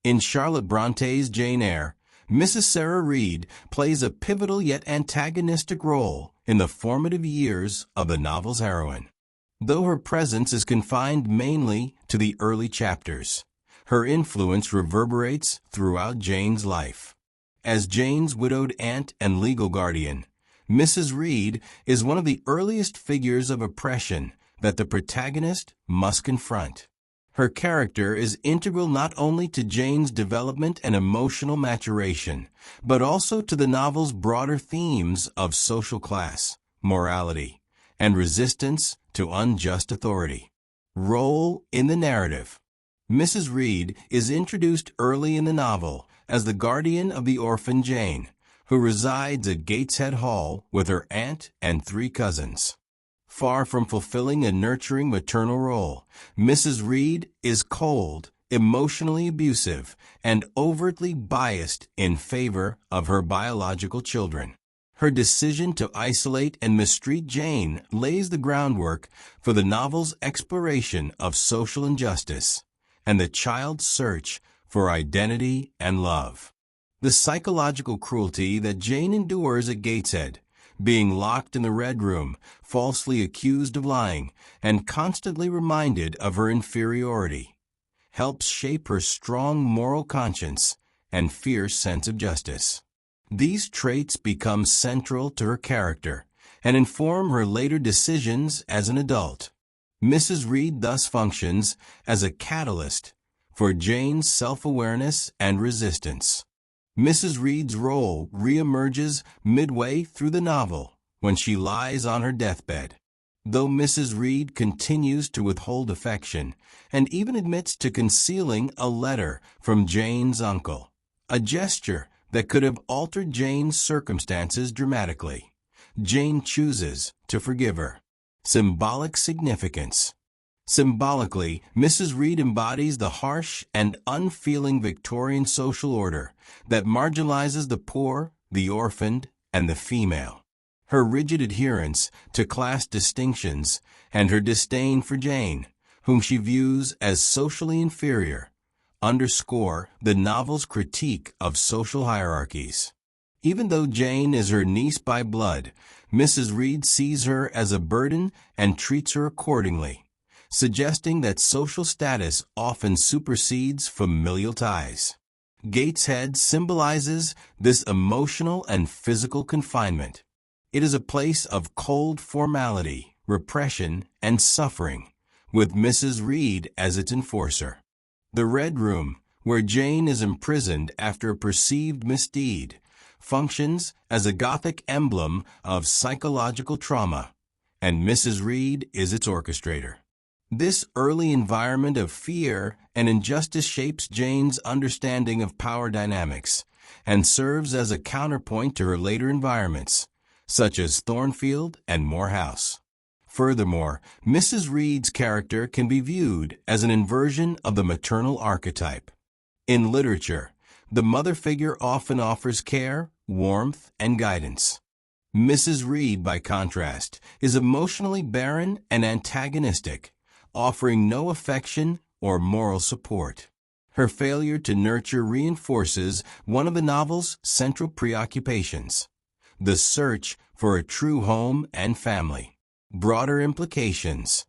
In Charlotte Bronte's Jane Eyre, Mrs. Sarah Reed plays a pivotal yet antagonistic role in the formative years of the novel's heroine. Though her presence is confined mainly to the early chapters, her influence reverberates throughout Jane's life. As Jane's widowed aunt and legal guardian, Mrs. Reed is one of the earliest figures of oppression that the protagonist must confront. Her character is integral not only to Jane's development and emotional maturation, but also to the novel's broader themes of social class, morality, and resistance to unjust authority. Role in the narrative. Mrs. Reed is introduced early in the novel as the guardian of the orphan Jane, who resides at Gateshead Hall with her aunt and 3 cousins. Far from fulfilling a nurturing maternal role, Mrs. Reed is cold, emotionally abusive, and overtly biased in favor of her biological children. Her decision to isolate and mistreat Jane lays the groundwork for the novel's exploration of social injustice and the child's search for identity and love. The psychological cruelty that Jane endures at Gateshead, being locked in the Red Room, falsely accused of lying, and constantly reminded of her inferiority, helps shape her strong moral conscience and fierce sense of justice. These traits become central to her character and inform her later decisions as an adult. Mrs. Reed thus functions as a catalyst for Jane's self-awareness and resistance. Mrs. Reed's role reemerges midway through the novel when she lies on her deathbed. Though Mrs. Reed continues to withhold affection and even admits to concealing a letter from Jane's uncle, a gesture that could have altered Jane's circumstances dramatically, Jane chooses to forgive her. Symbolic significance. Symbolically, Mrs. Reed embodies the harsh and unfeeling Victorian social order that marginalizes the poor, the orphaned, and the female. Her rigid adherence to class distinctions and her disdain for Jane, whom she views as socially inferior, underscore the novel's critique of social hierarchies. Even though Jane is her niece by blood, Mrs. Reed sees her as a burden and treats her accordingly, suggesting that social status often supersedes familial ties. Gateshead symbolizes this emotional and physical confinement. It is a place of cold formality, repression, and suffering, with Mrs. Reed as its enforcer. The Red Room, where Jane is imprisoned after a perceived misdeed, functions as a Gothic emblem of psychological trauma, and Mrs. Reed is its orchestrator. This early environment of fear and injustice shapes Jane's understanding of power dynamics and serves as a counterpoint to her later environments, such as Thornfield and Moor House. Furthermore, Mrs. Reed's character can be viewed as an inversion of the maternal archetype. In literature, the mother figure often offers care, warmth, and guidance. Mrs. Reed, by contrast, is emotionally barren and antagonistic, offering no affection or moral support. Her failure to nurture reinforces one of the novel's central preoccupations, the search for a true home and family. Broader implications.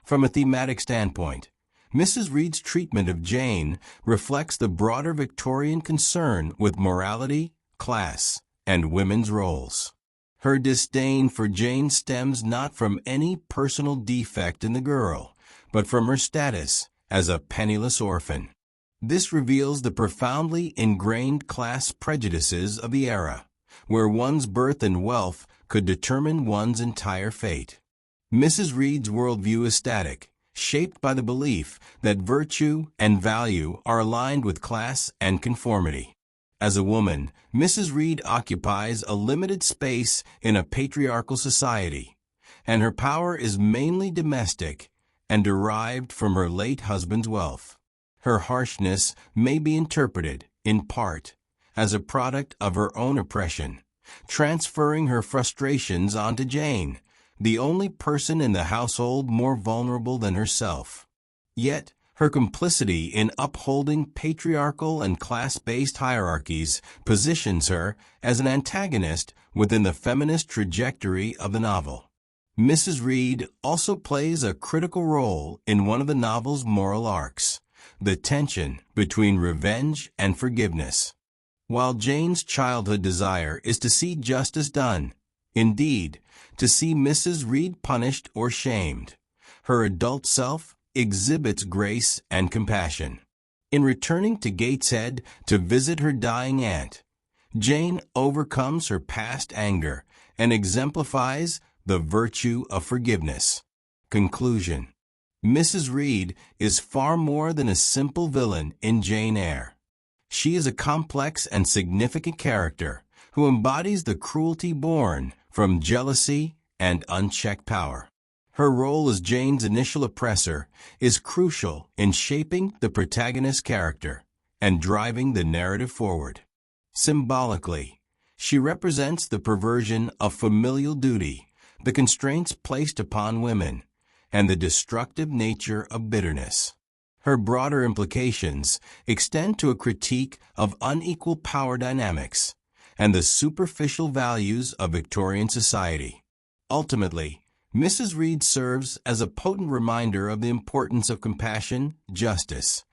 From a thematic standpoint, Mrs. Reed's treatment of Jane reflects the broader Victorian concern with morality, class, and women's roles. Her disdain for Jane stems not from any personal defect in the girl, but from her status as a penniless orphan. This reveals the profoundly ingrained class prejudices of the era, where one's birth and wealth could determine one's entire fate. Mrs. Reed's worldview is static, shaped by the belief that virtue and value are aligned with class and conformity. As a woman, Mrs. Reed occupies a limited space in a patriarchal society, and her power is mainly domestic and derived from her late husband's wealth. Her harshness may be interpreted, in part, as a product of her own oppression, transferring her frustrations onto Jane, the only person in the household more vulnerable than herself. Yet, Her complicity in upholding patriarchal and class-based hierarchies positions her as an antagonist within the feminist trajectory of the novel. Mrs. Reed also plays a critical role in one of the novel's moral arcs, the tension between revenge and forgiveness. While Jane's childhood desire is to see justice done, indeed, to see Mrs. Reed punished or shamed, her adult self exhibits grace and compassion. In returning to Gateshead to visit her dying aunt, Jane overcomes her past anger and exemplifies the virtue of forgiveness. Conclusion. Mrs. Reed is far more than a simple villain in Jane Eyre. She is a complex and significant character who embodies the cruelty born from jealousy and unchecked power. Her role as Jane's initial oppressor is crucial in shaping the protagonist's character and driving the narrative forward. Symbolically, she represents the perversion of familial duty, the constraints placed upon women, and the destructive nature of bitterness. Her broader implications extend to a critique of unequal power dynamics and the superficial values of Victorian society. Ultimately, Mrs. Reed serves as a potent reminder of the importance of compassion, justice,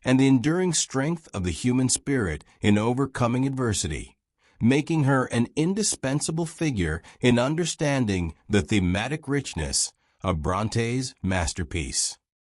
and the enduring strength of the human spirit in overcoming adversity, making her an indispensable figure in understanding the thematic richness of Bronte's masterpiece.